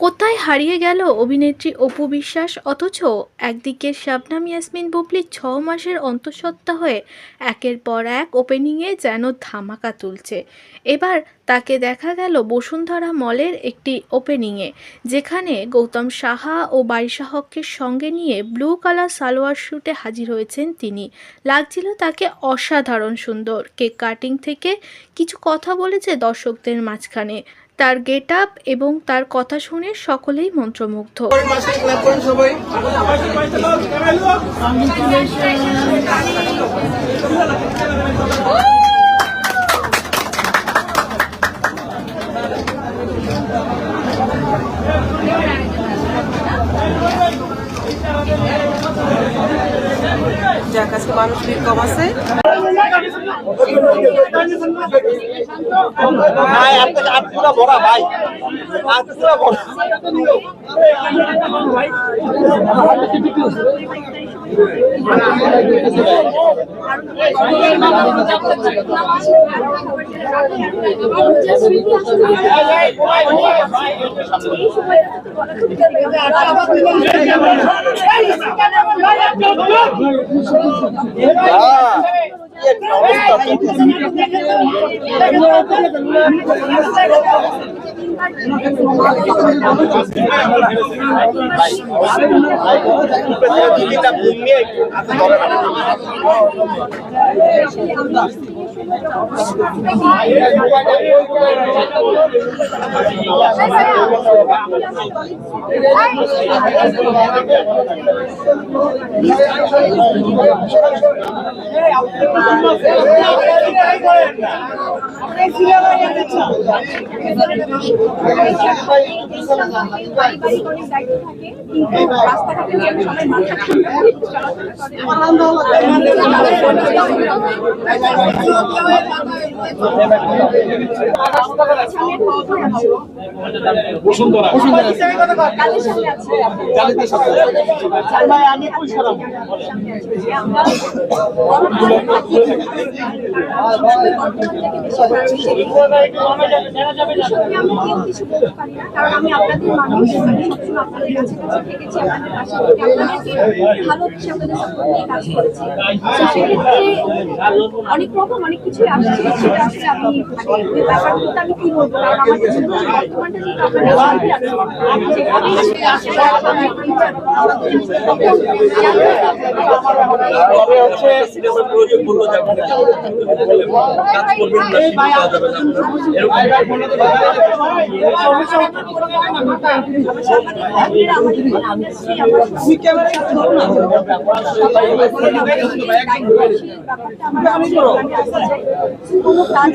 কোথায় হারিয়ে গেল অভিনেত্রী অপু বিশ্বাস? অথচ একদিকে শবনম ইয়াসমিন বুবলি ৬ মাসের অন্তঃসত্ত্বা হয়ে একের পর এক ওপেনিংয়ে যেন ধামাকা তুলছে। এবার তাকে দেখা গেল বসুন্ধরা মলের একটি ওপেনিংয়ে, যেখানে গৌতম সাহা ও বারিশা হককে সঙ্গে নিয়ে ব্লু কালার সালোয়ার স্যুটে হাজির হয়েছেন তিনি। লাগছিল তাকে অসাধারণ সুন্দর। কেক কাটিং থেকে কিছু কথা বলেছে দর্শকদের মাঝখানে। তার গেট আপ এবং তার কথা শুনে সকলেই মন্ত্রমুগ্ধ। যার কাছে মানুষ কম আছে অনেক রকম অনেক কিছু আসছে, সেটা আসলে আমি ওই ব্যাপারটা আমি কি বলবো, কারণ আমার কাছে বর্তমানটা যেটা কোনো কাজ